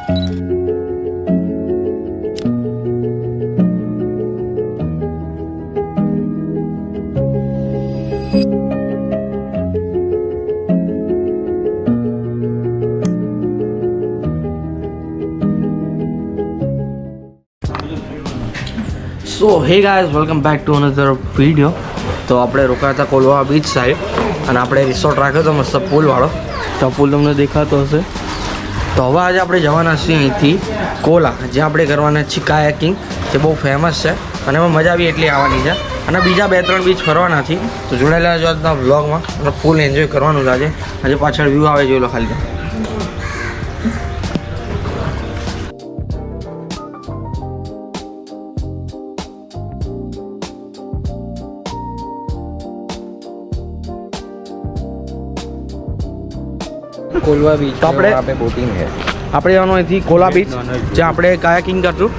So hey guys, welcome back to another video. તો આપણે રોકાયા હતા કોલવા બીચ સાઈડ અને આપણે રિસોર્ટ રાખ્યો હતો મસ્ત પુલવાળો. તો પુલ તમને દેખાતો હશે. તો હવે આજે આપણે જવાના છીએ અહીંથી કોલા, જ્યાં આપણે કરવાના છીએ કાયાકિંગ, જે બહુ ફેમસ છે અને એમાં મજા બી એટલી આવવાની છે. અને બીજા 2-3 બીચ ફરવાના છીએ. તો જોડાયેલા જો આજના વ્લોગમાં અને ફૂલ એન્જોય કરવાનું છે આજે પાછળ વ્યૂ આવે જોઈ લો ખાલી. कोलवा बीच तो આપણે वहाँ पे बोटिंग है. આપણે જવાનું અહીંથી કોલા બીચ, જ્યાં આપણે કાયાકિંગ કરશું.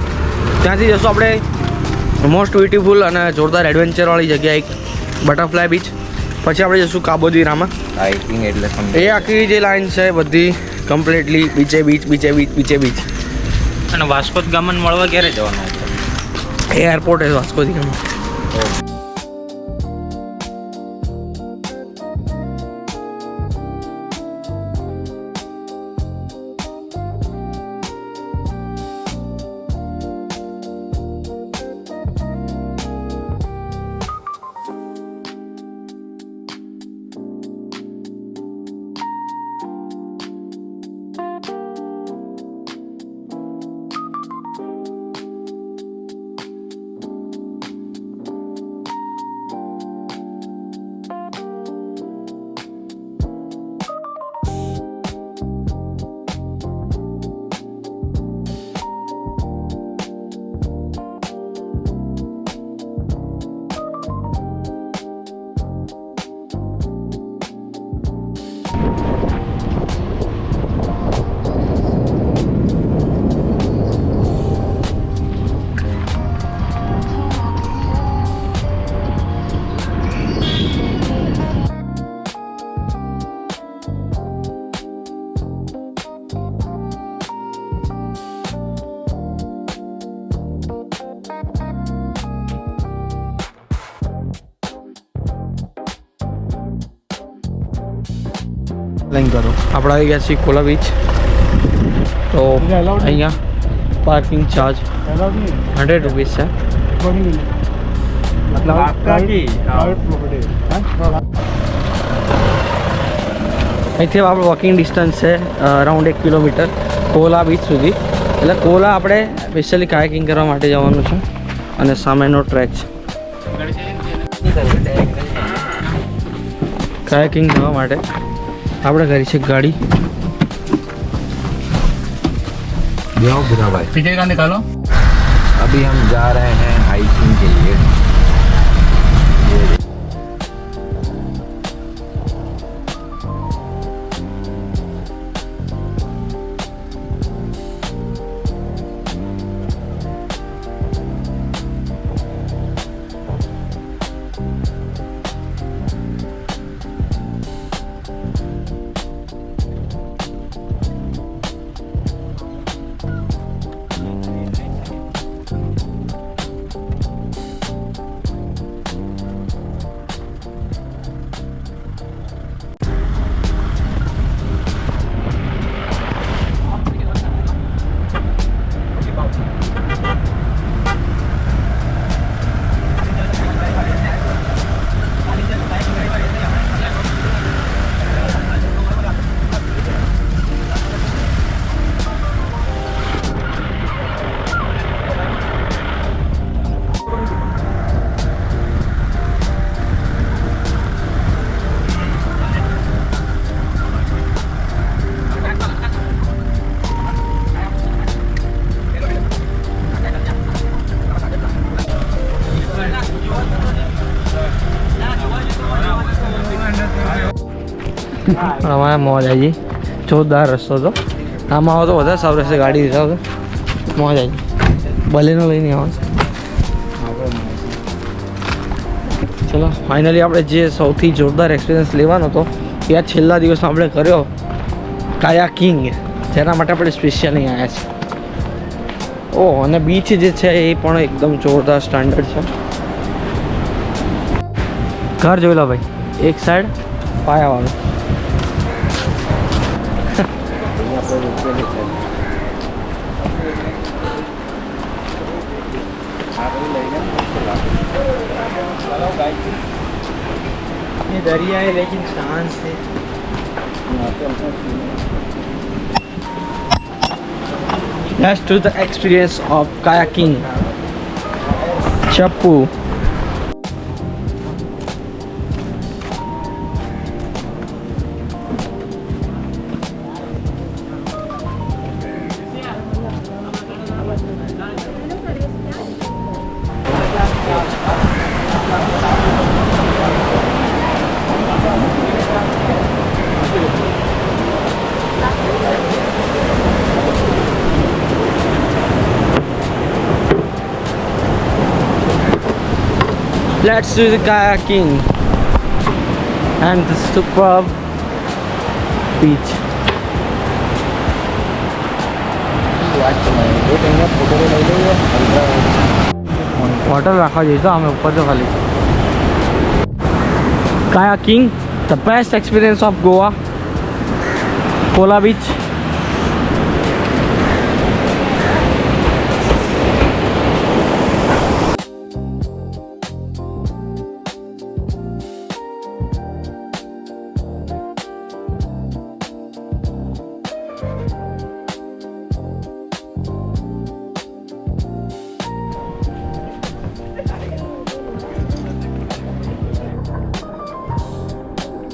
ત્યાંથી જશું આપણે મોસ્ટ બ્યુટીફુલ અને જોરદાર એડવેન્ચરવાળી જગ્યા એક બટરફ્લાય બીચ. પછી આપણે જશું કાબોદીરામાં. હાઇકિંગ એટલે એ આખી જે લાઈન છે બધી કમ્પ્લીટલી બીચે બીચ. અને વાસ્કો દ ગામા મળવા ક્યારે જવાનું? એ એરપોર્ટ છે વાસ્કો દી ગામા. લાઈન કરો. આપણે આવી ગયા છીએ કોલા બીચ. તો અહીંયા પાર્કિંગ ચાર્જ 100 રૂપીસ છે. અહીંથી આપણે વોકિંગ ડિસ્ટન્સ છે અરાઉન્ડ 1 કિલોમીટર કોલા બીચ સુધી. એટલે કોલા આપણે સ્પેશિયલી કાયાકિંગ કરવા માટે જવાનું છે અને સામેનો ટ્રેક છે કાયાકિંગ કરવા માટે. આપણે કરી છે ગાડી. बुरा भाई. पीछे का निकालो. अभी हम जा रहे हैं हाइकिंग के लिए. અમારે મોજ આવી જોરદાર રસ્તો હતો. આમાં આવો તો વધારે સારું રહેશે. ગાડી દીધા તો મોજ આવી. બલેનો લઈને આવો. ચલો ફાઇનલી આપણે જે સૌથી જોરદાર એક્સપિરિયન્સ લેવાનો હતો એ આ છેલ્લા દિવસમાં આપણે કર્યો કાયાકિંગ. જેના માટે આપણે સ્પેશિયલ અહીં આવ્યા છીએ. ઓહ, અને બીચ જે છે એ પણ એકદમ જોરદાર સ્ટાન્ડર્ડ છે. ઘર જોઈ લો ભાઈ, એક સાઈડ પાયાવાળું. ये दरिया है लेकिन शांत है. Let's do the experience of kayaking. Chappu. Let's do the kayaking and the superb beach. Hotel રાખવા જઈએ તો અમે ઉપર તો ખાલી. kayaking, the best experience of Goa, Kola Beach.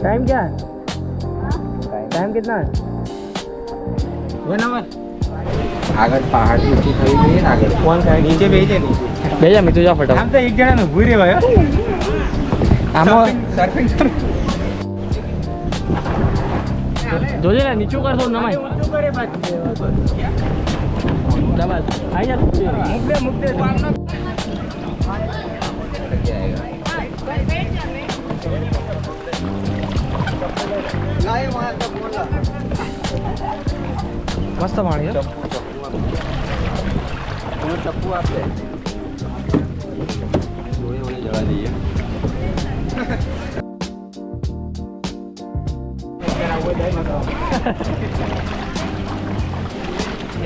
Time क्या है? टाइम कितना है? 1 hour. આગળ પહાડ ઊંચી થઈ ગઈ ને આગળ फोन का नीचे भेजे नहीं. भेजा मैं तुझा फटा. हम तो एक जना ઊભું રહેવાય. આમાં सर्फिंग જોજે ને નીચું કરશો નમાય. કરે બાદ. ડબલ આઈ જા. મુકદે મસ્ત પાણી છે. ચપ્પુ આપે જોડે ઓલે જવા દઈએ.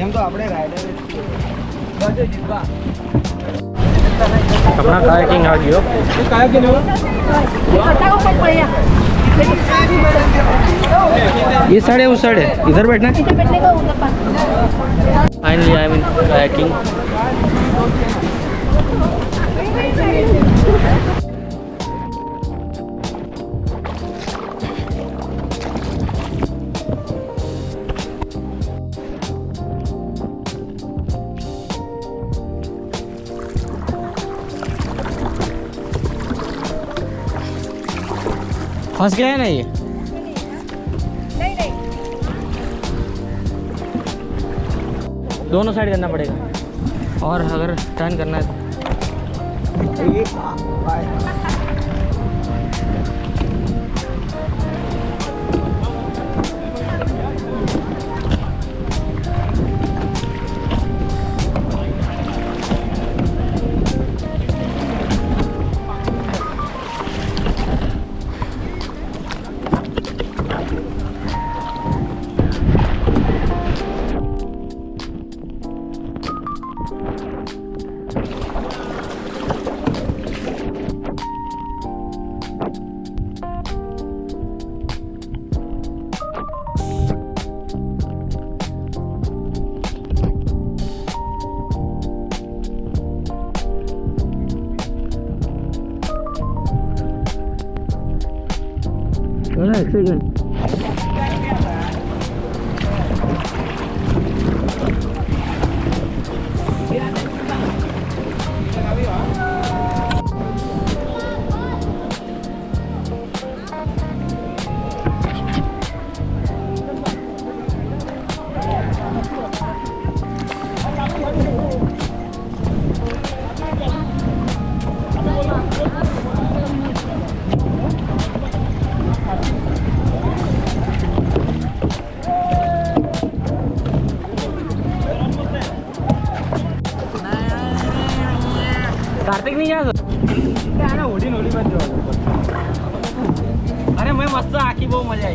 એમ તો આપણે રાઈડર अपना कायाकिंग आ गयो. ये साइड है उस साइड है, इधर बैठना है. Finally I mean kayaking. फंस गया है ना ये. दोनों साइड करना पड़ेगा और अगर टर्न करना है एक सेकंड. નહીં યાર આના ઓડી નોડી બાજુ અરે મેં મસ્ત આખી બહુ મજા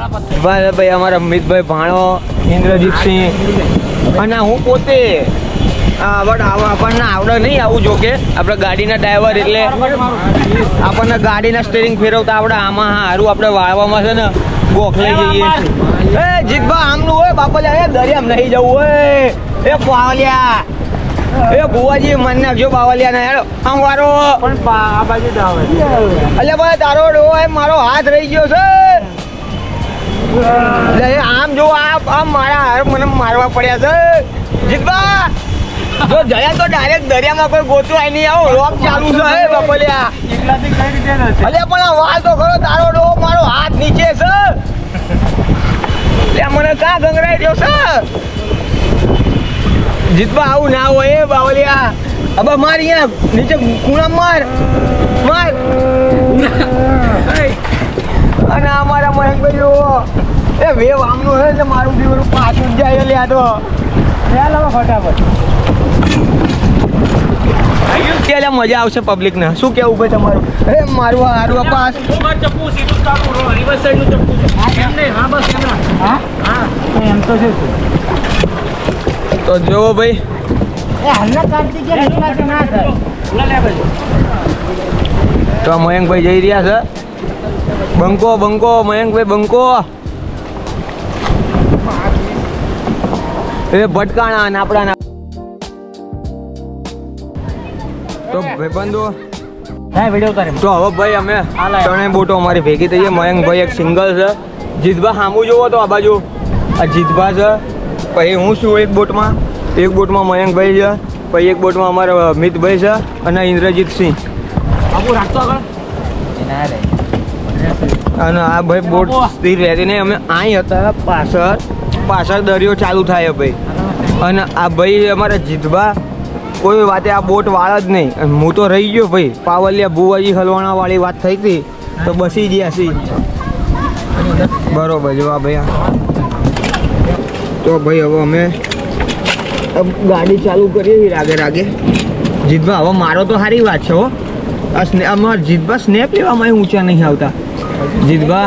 આવી ભાઈ અમારા અમિતભાઈ ભાણો ઇન્દ્રજીતસિંહ અને હું પોતે બટ આપણને આવડે નહીં આવું જો કે આપણે ગાડીના ડ્રાઈવર એટલે આપણને ગાડીના સ્ટેરિંગ ફેરવતા આવડે આમાં સારું આપણે વાળવામાં છે ને ગોખ લઈ જઈએ છીએ એ જીતભા આમનું હોય બાપલિયા એ દરિયામાં નહીં જવું હોય એ પાવલિયા એ ભુવાજી મન નાખજો બાવલિયા ને હેડો આમ વારો પણ આ બાજુ જ આવે અલ્યા ભાઈ તારો ડોહો મારો હાથ રહી ગયો છે લે આમ જો આમ મારા હાર મને મારવા પડ્યા છે જીતબા જો જયા તો ડાયરેક્ટ દરિયામાં કોઈ ગોતવાય નહીં આવો રોક ચાલુ છે હે બાપલિયા એકલાથી કઈ રીતે નથી અલ્યા પણ આ વાળ તો ખરો તારો ડોહો મારો હાથ નીચે છે લે મને કા ગંગરાઈ રહ્યો છે જીતબા આવું ના હોય એ બાવલિયા અબા માર અહીંયા નીચે ખૂણા માર માર અને અમારા મહેકભાઈ જો એ વેવ આમનું હે ને મારું દીવરું પાછું જ જાય લે આ તો ચાલ હવે ફટાફટ એટલે મજા આવશે પબ્લિક ને શું કેવું ભાઈ તમારું એ મારું હારું પાસ ચપ્પુ સીધું કાપું રિવર્સ સાઈડ નું ચપ્પુ છે એમ નહીં હા બસ એમ હા હા એમ તો છે તો જોવો ભાઈ એ હાલના કાઢતી કે એકલાથી ના થાય ઓલા લે બાજુ તો આ મયંકભાઈ જઈ રહ્યા છે બંકો બંકો મયંકભાઈ બંકો એ ભટકાણા અને આપણા તો ભાઈબંધો ના વિડિયો ઉતારે તો હવે ભાઈ અમે ત્રણેય બોટો અમારી ભેગી થઈ છે મયંકભાઈ એક સિંગલ છે જીતભા સામું જોવો તો આ બાજુ આ જીતભા છે પછી હું છું એક બોટમાં મયંકભાઈ છે પછી એક બોટમાં અમારા અમિતભાઈ છે અને ઇન્દ્રજીતસિંહ બાબુ રાખતો આગળ ના રે અને આ ભાઈ બોટ સ્થિર રહેતી નહીં અમે અહીં હતા પાછળ દરિયો ચાલુ થાય ભાઈ અને આ ભાઈ અમારા જીતભા કોઈ વાતે આ બોટ વાળ જ નહીં અને હું તો રહી ગયો ભાઈ પાવલિયા ભુવાજી હલવાણા વાળી વાત થઈ હતી તો બસી ગયા છી બરોબર જો આ ભાઈ તો ભાઈ હવે અમે ગાડી ચાલુ કરીએ રાગે જીતભા હવે મારો તો સારી વાત છે હો અમારા જીતભા સ્નેપ લેવામાં ઊંચા નહીં આવતા જીતભા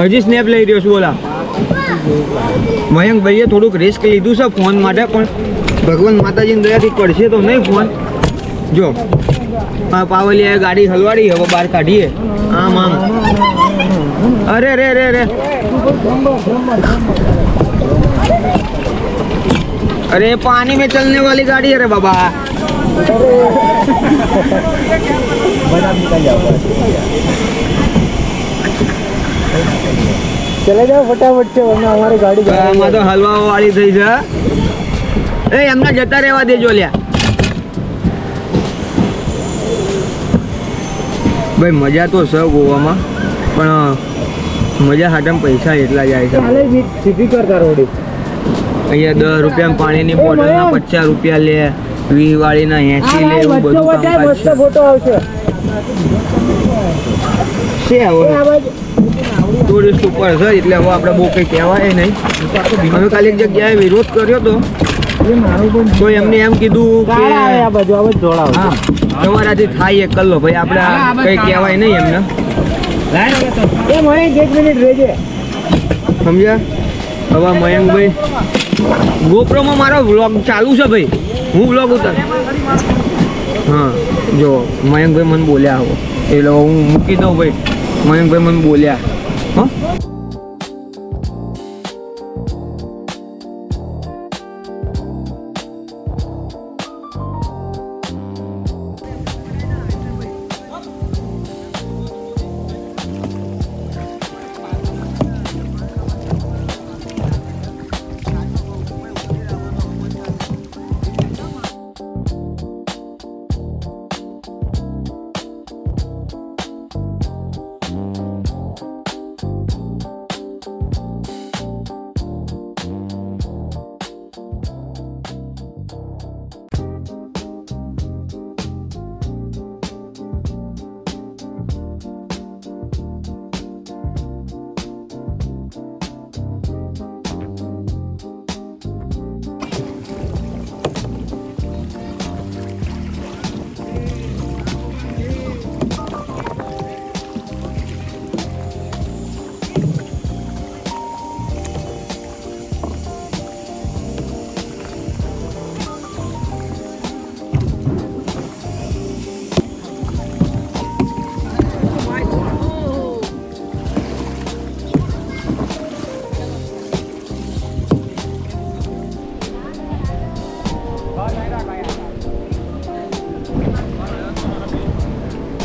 હજી સ્નેપ લઈ રહ્યો છું બોલા મયંકભાઈએ થોડુંક રિસ્ક લીધું છે ફોન માટે પણ ભગવાન માતાજીની દયાથી પડશે તો નહીં ફોન જો આ પાવલિયાએ ગાડી હલવાડી હવે બહાર કાઢીએ આમ અરે રે अरे पानी में चलने वाली गाड़ी है रे बाबा ચલે જાઓ ફટાફટ છે વરના અમારી ગાડી આમાં તો હલવા વાળી થઈ છે એ એમને જતા રહેવા દેજો લ્યા ભાઈ મજા તો છે ગોવામાં પણ મજા હાટમ પૈસા એટલા જાય છે ચાલે સીધી કરતા રોડી અહીંયા 10 રૂપિયા પાણીની બોટલના 50 રૂપિયા લે 20 વાળીના 80 લે એવું બધું કામકાજ છે ફોટો આવશે છે હવે ટુરિસ્ટ ઉપર છે એટલે હવે આપણે બહુ કંઈ કહેવાય નહીં અમે કાલે એક જગ્યાએ વિરોધ કર્યો તો તો એમને એમ કીધું કે આ બાજુ આવે જોડાવ હા તમારાથી થાય એક કલ્લો ભાઈ આપણે કંઈ કહેવાય નહીં એમને એ મયંક 1 મિનિટ રહેજે સમજ્યા હવે મયંકભાઈ ગોપ્રોમાં મારો વ્લોગ ચાલુ છે ભાઈ હું વ્લોગ ઉતાર હા જો મયંકભાઈ મને બોલ્યા હવે એટલે હું મૂકી દઉં ભાઈ મયંકભાઈ મને બોલ્યા હા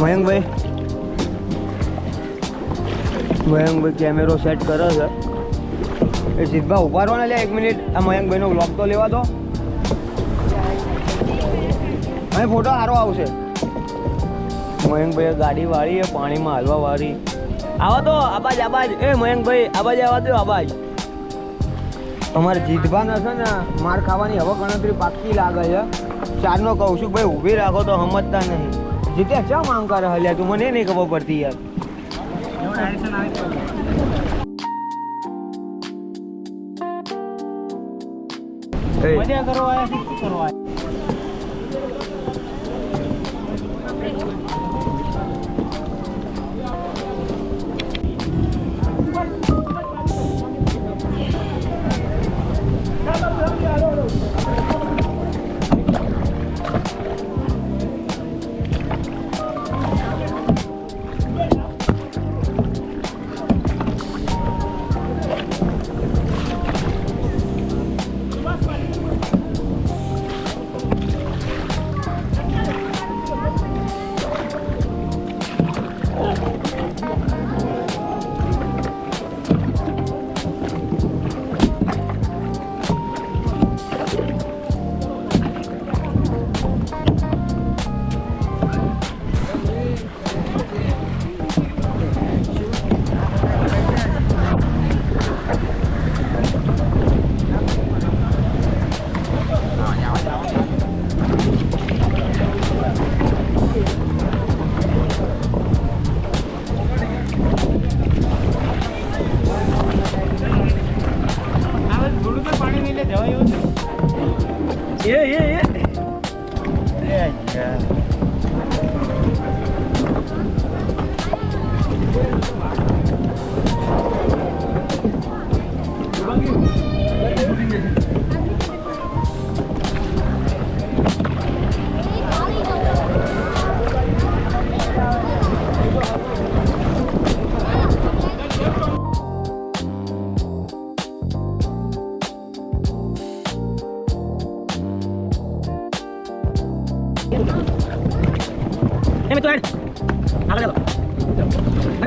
મયંકભાઈ કેમેરો સેટ કરે છે. એ સિદ્ધભા ઉભા રહો ને લે 1 મિનિટ. આ મયંકભાઈનો વ્લોગ તો લેવા દો. અહીં ફોટો સારો આવશે. મયંકભાઈ ગાડી વાળી પાણીમાં હાલવા વાળી. આવા તો આબાજ. એ મયંકભાઈ આબાજ આવવા દો આબાજ. અમારે જીતભાને છે ને માર ખાવાની હવે ગણતરી પાકી લાગે છે. ચારનો કહું છું ભાઈ ઊભી રાખો તો સમજતા નહીં. જીતે ચા માંગ કરે હલ્યા તું મને નહીં ખબર પડતી યાર. મજા કરો આયા શું કરવા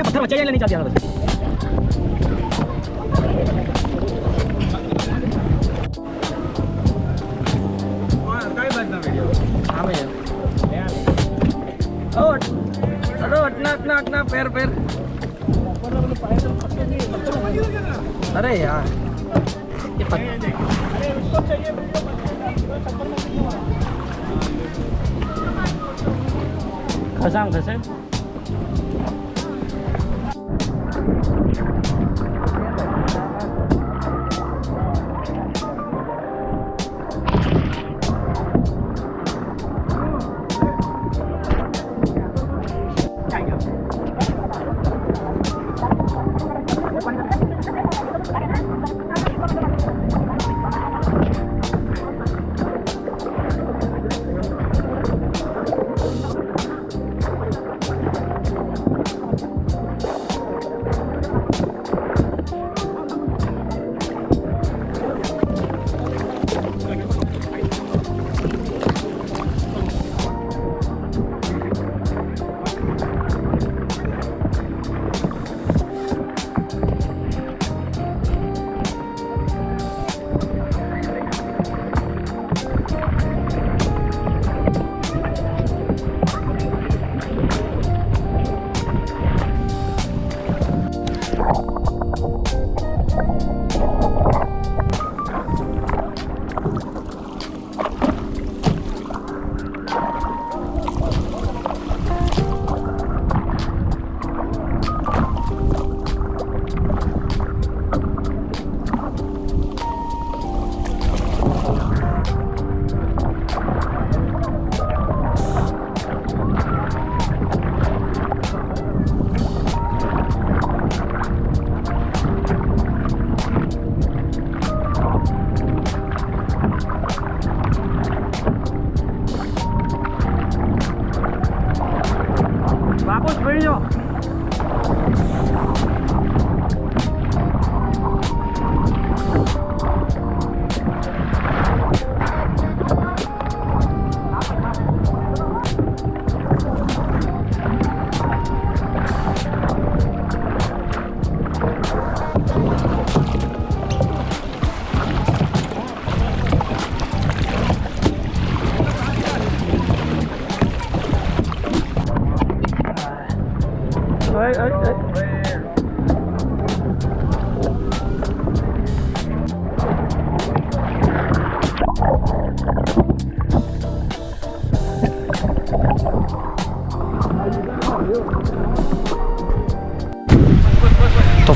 પથ્થર વચ્ચે જાય નહીં ચાલતી આગળ. પેર અરે યાર ખસામ થશે.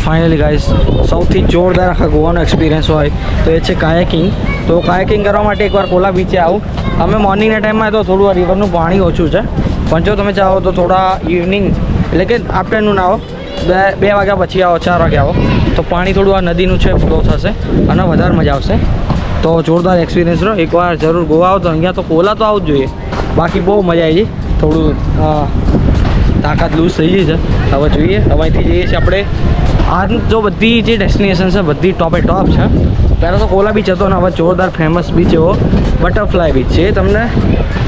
ફાઇનલી ગાઈસ સૌથી જોરદાર આખા ગોવાનો એક્સપિરિયન્સ હોય તો એ છે કાયાકિંગ. તો કાયાકિંગ કરવા માટે એકવાર કોલા બીચે આવું. અમે મોર્નિંગના ટાઈમમાં તો થોડું આ રિવરનું પાણી ઓછું છે, પણ જો તમે ચાહો તો થોડા ઇવનિંગ એટલે કે આફ્ટરનૂન આવો, 2 વાગ્યા પછી આવો, 4 વાગે આવો તો પાણી થોડું આ નદીનું છે ફ્લો થશે અને વધારે મજા આવશે. તો જોરદાર એક્સપિરિયન્સ રહો. એકવાર જરૂર ગોવા આવો તો અહીંયા તો કોલા તો આવું જ જોઈએ, બાકી બહુ મજા આવી ગઈ. થોડું તાકાત લૂઝ થઈ ગઈ છે. હવે જોઈએ, હવે અહીંથી જઈએ છીએ આપણે. આ જો બધી જે ડેસ્ટિનેશન છે બધી ટોપે ટોપ છે. પહેલાં તો કોલા બીચ હતો ને હવે જોરદાર ફેમસ બીચ એવો બટરફ્લાય બીચ છે. એ તમને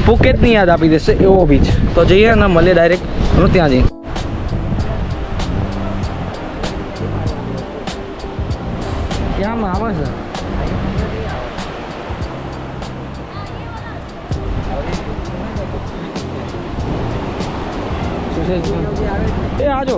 ફુકેતની યાદ આપી દેશે એવો બીચ. તો જઈએ અને મળીએ ડાયરેક્ટ ત્યાં જઈએ. ક્યાં આવે છે? એ આજો